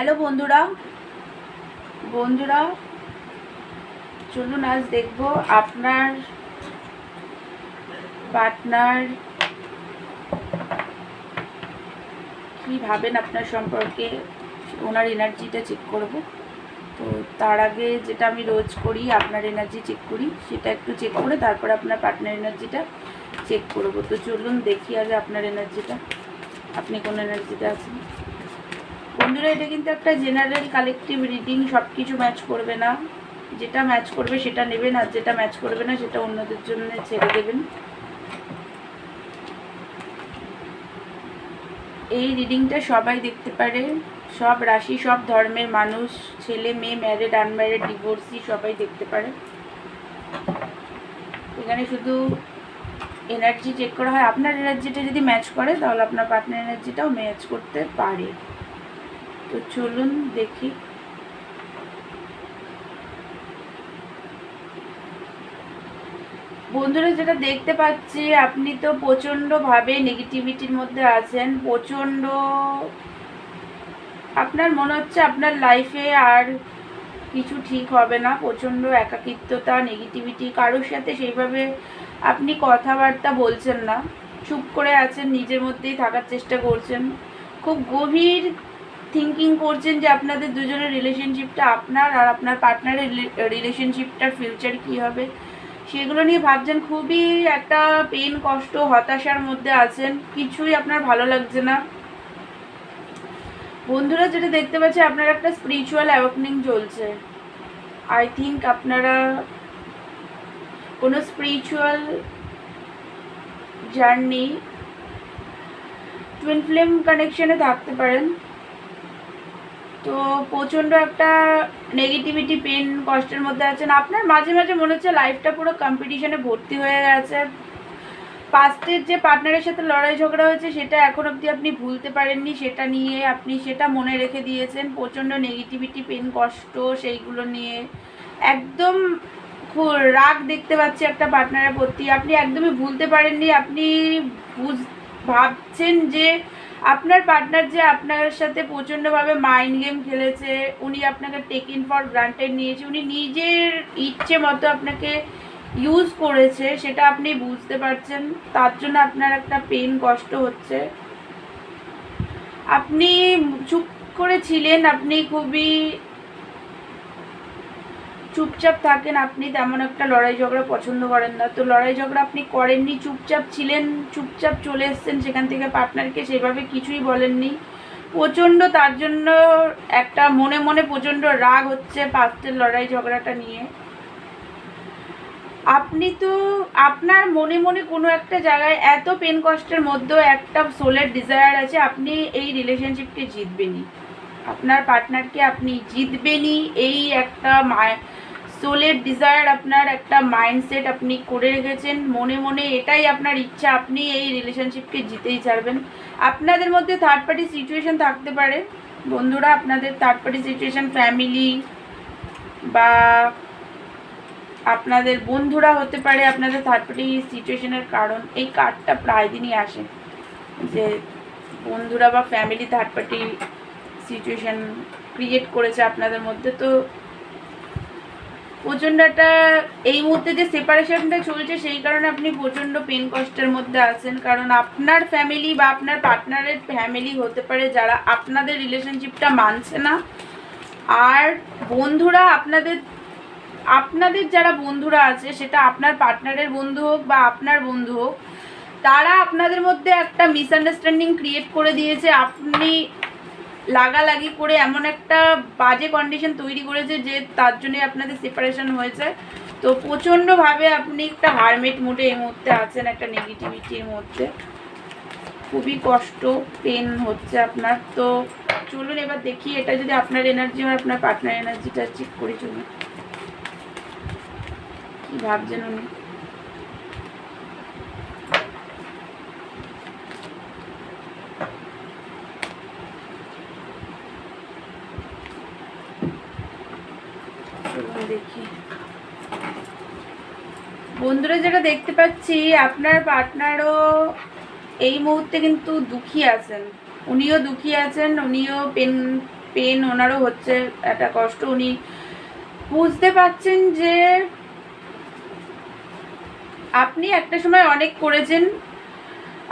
Hello বন্ধুরা বন্ধুরা চলুন আজ দেখব আপনার পার্টনার কি ভাবেন আপনার সম্পর্কে, ওনার এনার্জিটা চেক করব। তো তার আগে যেটা আমি রোজ করি, আপনার এনার্জি চেক করি, সেটা একটু চেক করে তারপর আপনার পার্টনার এনার্জিটা চেক করব। তো চলুন দেখি আজ আপনার এনার্জিটা, আপনি কোন এনার্জিতে আছেন। বন্ধুরা, এটা কিন্তু একটা জেনারেল কালেকটিভ রিডিং, সব কিছু ম্যাচ করবে না। যেটা ম্যাচ করবে সেটা নেবেন, আর যেটা ম্যাচ করবে না সেটা অন্যদের জন্য ছেড়ে দেবেন। এই রিডিংটা সবাই দেখতে পারে, সব রাশি, সব ধর্মের মানুষ, ছেলে মেয়ে, ম্যারিড, আনম্যারিড, ডিভোর্সি সবাই দেখতে পারে। এখানে শুধু এনার্জি চেক করা হয়। আপনার এনার্জিটা যদি ম্যাচ করে তাহলে আপনার পার্টনার এনার্জিটাও ম্যাচ করতে পারে। তো চলুন দেখি। বন্ধুরা, যেটা দেখতে পাচ্ছি, আপনি তো প্রচণ্ডভাবে নেগেটিভিটির মধ্যে আছেন। প্রচণ্ড আপনার মনে হচ্ছে আপনার লাইফে আর কিছু ঠিক হবে না। প্রচণ্ড একাকিত্বতা, নেগেটিভিটি, কারোর সাথে সেইভাবে আপনি কথাবার্তা বলছেন না, চুপ করে আছেন, নিজের মধ্যেই থাকার চেষ্টা করছেন। খুব গভীর থিঙ্কিং করছেন যে আপনাদের দুজনের রিলেশনশিপটা, আপনার আর আপনার পার্টনারের রিলেশনশিপটার ফিউচার কী হবে সেগুলো নিয়ে ভাবছেন। খুবই একটা পেন, কষ্ট, হতাশার মধ্যে আছেন, কিছুই আপনার ভালো লাগছে না। বন্ধুরা, যেটা দেখতে পাচ্ছি, আপনার একটা স্পিরিচুয়াল অ্যাওয়েকনিং চলছে। আই থিঙ্ক আপনারা কোনো স্পিরিচুয়াল জার্নি, টুইন ফ্লেম কানেকশনে থাকতে পারেন। তো প্রচণ্ড একটা নেগেটিভিটি, পেন, কষ্টের মধ্যে আছেন। আপনার মাঝে মাঝে মনে হচ্ছে লাইফটা পুরো কম্পিটিশনে ভর্তি হয়ে গেছে। পাস্টের যে পার্টনারের সাথে লড়াই ঝগড়া হয়েছে সেটা এখন অবধি আপনি ভুলতে পারেননি, সেটা নিয়ে আপনি সেটা মনে রেখে দিয়েছেন। প্রচণ্ড নেগেটিভিটি, পেন, কষ্ট, সেইগুলো নিয়ে একদম খুব রাগ দেখতে পাচ্ছি একটা পার্টনারের প্রতি। আপনি একদমই ভুলতে পারেননি। আপনি ভাবছেন যে আপনার পার্টনার যে আপনার সাথে প্রচণ্ডভাবে মাইন্ড গেম খেলেছে, উনি আপনাকে টেকিং ফর গ্রান্টেড নিয়েছে, উনি নিজের ইচ্ছে মতো আপনাকে ইউজ করেছে, সেটা আপনি বুঝতে পারছেন। তার জন্য আপনার একটা পেন, কষ্ট হচ্ছে। আপনি চুপ করে ছিলেন, আপনি খুবই চুপচাপ থাকেন, আপনি তেমন একটা লড়াই ঝগড়া পছন্দ করেন না। তো লড়াই ঝগড়া আপনি করেননি, চুপচাপ ছিলেন, চুপচাপ চলে এসছেন সেখান থেকে, পার্টনারকে সেভাবে কিছুই বলেননি। প্রচণ্ড তার জন্য একটা মনে মনে প্রচণ্ড রাগ হচ্ছে পাস্টের লড়াই ঝগড়াটা নিয়ে। আপনি তো আপনার মনে মনে কোনো একটা জায়গায় এত পেন কষ্টের মধ্যেও একটা সোলের ডিজায়ার আছে, আপনি এই রিলেশনশিপকে জিতবেনই, আপনার পার্টনারকে আপনি জিতবেনই। এই একটা সোলের ডিজায়ার, আপনার একটা মাইন্ডসেট আপনি করে রেখেছেন মনে মনে, এটাই আপনার ইচ্ছা, আপনি এই রিলেশনশিপকে জিতেই ছাড়বেন। আপনাদের মধ্যে থার্ড পার্টি সিচুয়েশন থাকতে পারে বন্ধুরা, আপনাদের থার্ড পার্টি সিচুয়েশন ফ্যামিলি বা আপনাদের বন্ধুরা হতে পারে আপনাদের থার্ড পার্টি সিচুয়েশনের কারণ। এই কার্ডটা প্রায় দিনই আসে যে বন্ধুরা বা family third party situation create করেছে আপনাদের মধ্যে। তো প্রচণ্ড একটা এই মুহূর্তে যে সেপারেশনটা চলছে সেই কারণে আপনি প্রচণ্ড পেন কষ্টের মধ্যে আছেন। কারণ আপনার ফ্যামিলি বা আপনার পার্টনারের ফ্যামিলি হতে পারে যারা আপনাদের রিলেশনশিপটা মানছে না, আর বন্ধুরা আপনাদের যারা বন্ধুরা আছে, সেটা আপনার পার্টনারের বন্ধু হোক বা আপনার বন্ধু হোক, তারা আপনাদের মধ্যে একটা মিসআন্ডারস্ট্যান্ডিং ক্রিয়েট করে দিয়েছে। আপনি লাগালাগি করে এমন একটা বাজে কন্ডিশন তৈরি করেছে যে তার জন্যই আপনাদের সেপারেশন হয়েছে। তো প্রচণ্ডভাবে আপনি একটা হারমেট মুডে এই মুহূর্তে আছেন, একটা নেগেটিভিটির মধ্যে, খুবই কষ্ট, পেন হচ্ছে আপনার। তো চলুন এবার দেখি এটা যদি আপনার এনার্জি হয়, আপনার পার্টনার এনার্জিটা চেক করে চলুন কি ভাবছেন উনি। দেখি বন্ধুরা, যেটা দেখতে পাচ্ছি, আপনার পার্টনারও এই মুহূর্তে কিন্তু দুঃখী আছেন, উনিও দুঃখী আছেন, উনিও পেন পেন ওনারও হচ্ছে, একটা কষ্ট। উনি বুঝতে পারছেন যে আপনি একটা সময় অনেক করেছেন,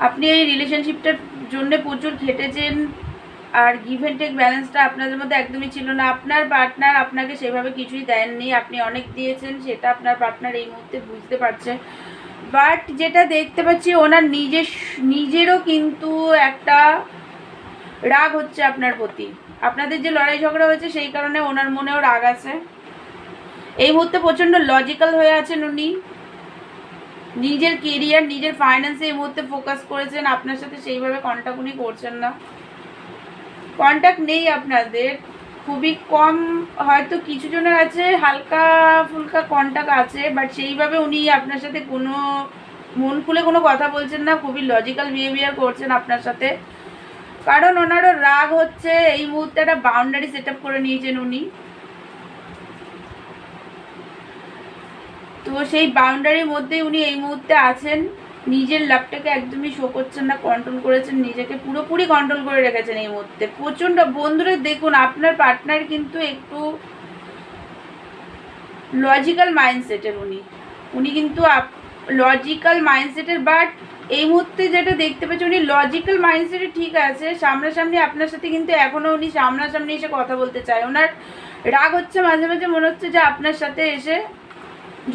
আপনি এই রিলেশনশিপটার জন্য প্রচুর খেটেছেন, আর গিভ অ্যান্ড টেক ব্যালেন্সটা আপনাদের মধ্যে একদমই ছিল না। আপনার পার্টনার আপনাকে সেভাবে কিছুই দেননি, আপনি অনেক দিয়েছেন, সেটা আপনার পার্টনার এই মুহূর্তে বুঝতে পারছে। বাট যেটা দেখতে পাচ্ছি ওনার নিজেরও কিন্তু একটা রাগ হচ্ছে আপনার প্রতি। আপনাদের যে লড়াই ঝগড়া হয়েছে সেই কারণে ওনার মনেও রাগ আছে। এই মুহূর্তে প্রচণ্ড লজিক্যাল হয়ে আছেন উনি, নিজের কেরিয়ার নিজের ফাইন্যান্সে এই মুহূর্তে ফোকাস করেছেন, আপনার সাথে সেইভাবে কন্ট্যাক্ট উনি করছেন না, কন্ট্যাক্ট নেই আপনাদের, খুবই কম, হয়তো কিছু জনের আছে হালকা ফুলকা কন্ট্যাক্ট আছে, বাট সেইভাবে উনি আপনার সাথে কোনো মন খুলে কোনো কথা বলছেন না, খুবই লজিক্যাল বিহেভিয়ার করছেন আপনার সাথে। কারণ ওনারও রাগ হচ্ছে, এই মুহূর্তে একটা বাউন্ডারি সেট আপ করে নিয়েছেন উনি। তো সেই বাউন্ডারির মধ্যেই উনি এই মুহূর্তে আছেন, নিজের লাভটাকে একদমই শো করছেন না, কন্ট্রোল করেছেন, নিজেকে পুরোপুরি কন্ট্রোল করে রেখেছেন এই মুহূর্তে। প্রচণ্ড বন্ধুরা দেখুন, আপনার পার্টনার কিন্তু একটু লজিক্যাল মাইন্ডসেটের, উনি কিন্তু লজিক্যাল মাইন্ডসেটের, বাট এই মুহূর্তে যেটা দেখতে পাচ্ছি উনি লজিক্যাল মাইন্ডসেটে ঠিক আছে, সামনাসামনি আপনার সাথে কিন্তু এখনও উনি সামনাসামনি এসে কথা বলতে চায়। ওনার রাগ হচ্ছে, মাঝে মাঝে মনে হচ্ছে যে আপনার সাথে এসে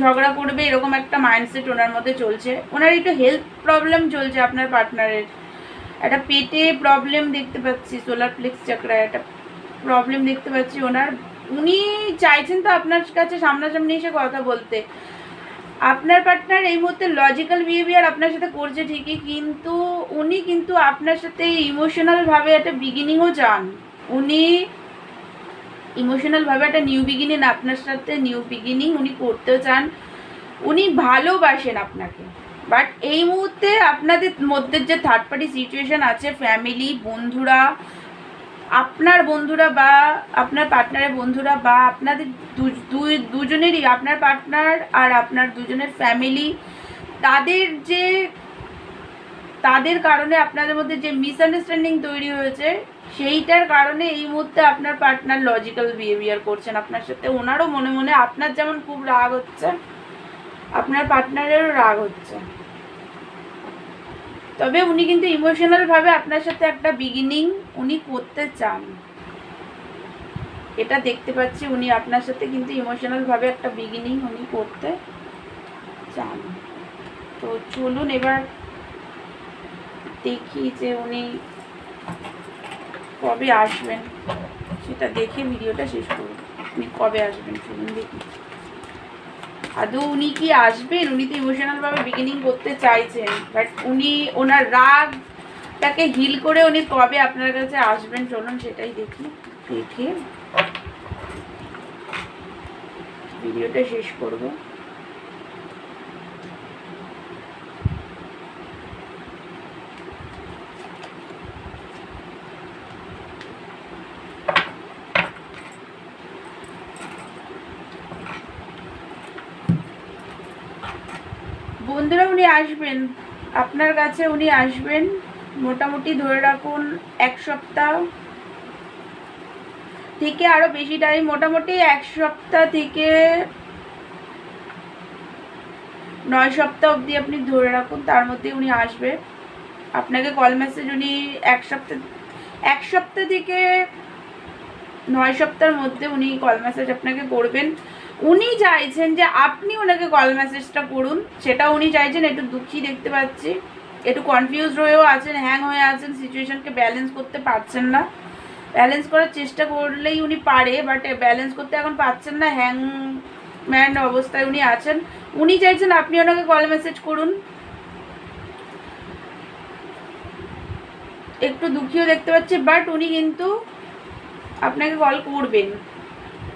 ঝগড়া করবে, এরকম একটা মাইন্ডসেট ওনার মধ্যে চলছে। ওনার একটু হেলথ প্রবলেম চলছে আপনার পার্টনারের, একটা পেটে প্রবলেম দেখতে পাচ্ছি, সোলার প্লেক্স চাকরায় একটা প্রবলেম দেখতে পাচ্ছি ওনার। উনি চাইছেন তো আপনার কাছে সামনাসামনি এসে কথা বলতে। আপনার পার্টনার এই মুহূর্তে লজিক্যাল বিহেভিয়ার আপনার সাথে করছে ঠিকই, কিন্তু উনি কিন্তু আপনার সাথে ইমোশনালভাবে একটা বিগিনিংও চান। উনি ইমোশনালভাবে একটা নিউ বিগিনিং, আপনার সাথে নিউ বিগিনিং উনি করতেও চান, উনি ভালোবাসেন আপনাকে। বাট এই মুহূর্তে আপনাদের মধ্যে যে থার্ড পার্টি সিচুয়েশান আছে, ফ্যামিলি, বন্ধুরা, আপনার বন্ধুরা বা আপনার পার্টনারের বন্ধুরা বা আপনাদের দুজনেরই, আপনার পার্টনার আর আপনার দুজনের ফ্যামিলি, তাদের কারণে আপনাদের মধ্যে যে মিসআন্ডারস্ট্যান্ডিং তৈরি হয়েছে, সেইটার কারণে এই মুহূর্তে আপনার পার্টনার লজিক্যাল বিহেভিয়ার করছেন আপনার সাথে। ওনারও মনে মনে আপনার যেমন খুব রাগ হচ্ছে, আপনার পার্টনারেরও রাগ হচ্ছে। তবে উনি কিন্তু ইমোশনালভাবে আপনার সাথে একটা বিগিনিং উনি করতে চান, এটা দেখতে পাচ্ছি। উনি আপনার সাথে কিন্তু ইমোশনালভাবে একটা বিগিনিং উনি করতে চান। তো চলুন এবার দেখি যে উনি কবে আসবেন, সেটা দেখে ভিডিওটা শেষ করব। উনি কবে আসবেন চলুন দেখি। আদৌ উনি কি আসবেন? উনি তো ইমোশনালভাবে বিগিনিং করতে চাইছেন, বাট উনি ওনার রাগটাকে হিল করে উনি কবে আপনার কাছে আসবেন চলুন সেটাই দেখি, দেখে ভিডিওটা শেষ করব। বন্ধুরা উনি আসবেন আপনার কাছে, উনি আসবেন মোটামুটি ধরে রাখুন 1 সপ্তাহ থেকে আরও বেশি টাইম, মোটামুটি 1 সপ্তাহ থেকে 9 সপ্তাহ অবধি আপনি ধরে রাখুন, তার মধ্যে উনি আসবে। আপনাকে কল মেসেজ উনি 1 সপ্তাহ থেকে 9 সপ্তাহের মধ্যে উনি কল মেসেজ আপনাকে করবেন। উনি চাইছেন যে আপনি ওনাকে কল মেসেজটা করুন, সেটা উনি চাইছেন। একটু দুঃখী দেখতে পাচ্ছি, একটু কনফিউজড হয়েও আছেন, হ্যাং হয়ে আছেন, সিচুয়েশনকে ব্যালেন্স করতে পারছেন না। ব্যালেন্স করার চেষ্টা করলেই উনি পারে, বাট ব্যালেন্স করতে এখন পারছেন না, হ্যাং ম্যান অবস্থায় উনি আছেন। উনি চাইছেন আপনি ওনাকে কল মেসেজ করুন। একটু দুঃখীও দেখতে পাচ্ছি, বাট উনি কিন্তু আপনাকে কল করবেন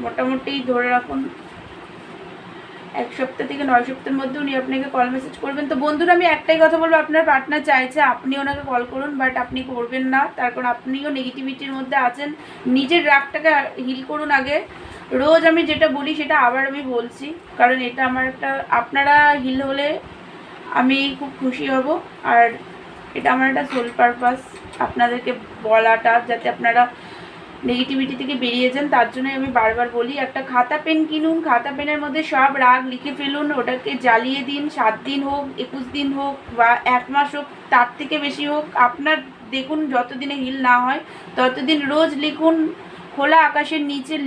মোটামুটি ধরে রাখুন 1 সপ্তাহ থেকে 9 সপ্তাহের মধ্যে উনি আপনাকে কল মেসেজ করবেন। তো বন্ধুরা আমি একটাই কথা বলবো, আপনার পার্টনার চাইছে আপনি ওনাকে কল করুন, বাট আপনি করবেন না, তার কারণ আপনিও নেগেটিভিটির মধ্যে আছেন। নিজের রাগটাকে হিল করুন আগে। রোজ আমি যেটা বলি সেটা আবার আমি বলছি, কারণ এটা আমার একটা, আপনারা হিল হলে আমি খুব খুশি হব, আর এটা আমার একটা সোল পারপাস আপনাদেরকে বলাটা, যাতে আপনারা নেগেটিভিটি থেকে বেরিয়ে যান। তার জন্য আমি বারবার বলি একটা খাতা পেন কিনুন, খাতা পেনের মধ্যে সব রাগ লিখে ফেলুন, ওটাকে জ্বালিয়ে দিন, 7 দিন হোক, 21 দিন হোক বা 1 মাস হোক, তার থেকে বেশি হোক, আপনার দেখুন যতদিনে হিল না হয় ততদিন রোজ লিখুন, খোলা আকাশের নিচে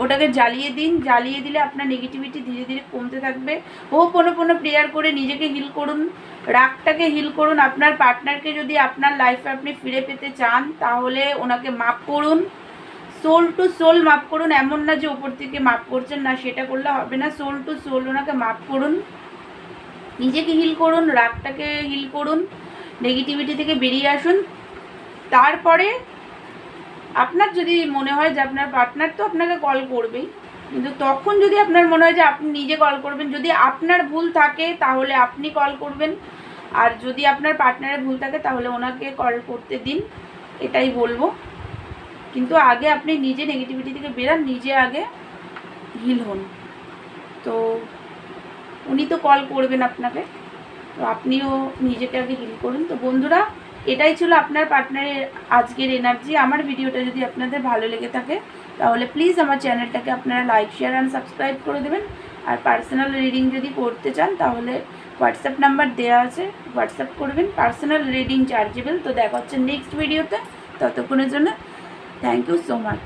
ওটাকে জ্বালিয়ে দিন। জ্বালিয়ে দিলে আপনার নেগেটিভিটি ধীরে ধীরে কমতে থাকবে। কোনো প্রেয়ার করে নিজেকে হিল করুন, রাগটাকে হিল করুন। আপনার পার্টনারকে যদি আপনার লাইফে আপনি ফিরে পেতে চান তাহলে ওনাকে মাফ করুন, সোল টু সোল মাফ করুন। এমন না যে ওপর থেকে মাফ করছেন না, সেটা করলে হবে না। সোল টু সোল ওনাকে মাফ করুন, নিজেকে হিল করুন, রাগটাকে হিল করুন, নেগেটিভিটি থেকে বেরিয়ে আসুন। তারপরে আপনার যদি মনে হয় যে আপনার পার্টনার তো আপনাকে কল করবেই, কিন্তু তখন যদি আপনার মনে হয় যে আপনি নিজে কল করবেন, যদি আপনার ভুল থাকে তাহলে আপনি কল করবেন, আর যদি আপনার পার্টনারের ভুল থাকে তাহলে ওনাকে কল করতে দিন, এটাই বলবো। কিন্তু আগে আপনি নিজে নেগেটিভিটি থেকে বেরান, নিজে আগে হিল হন। তো উনি তো কল করবেন আপনাকে, তো আপনিও নিজেকে আগে হিল করুন। তো বন্ধুরা, এটাই ছিল আপনার পার্টনারের আজকের এনার্জি। আমার ভিডিওটা যদি আপনাদের ভালো লেগে থাকে তাহলে প্লিজ আমার চ্যানেলটাকে আপনারা লাইক, শেয়ার অ্যান্ড সাবস্ক্রাইব করে দেবেন। আর পার্সোনাল রিডিং যদি করতে চান তাহলে হোয়াটসঅ্যাপ নাম্বার দেওয়া আছে, হোয়াটসঅ্যাপ করবেন। Personal reading chargeable. তো দেখা হচ্ছে নেক্সট ভিডিওতে, ততক্ষণের জন্য থ্যাংক ইউ সো মাচ।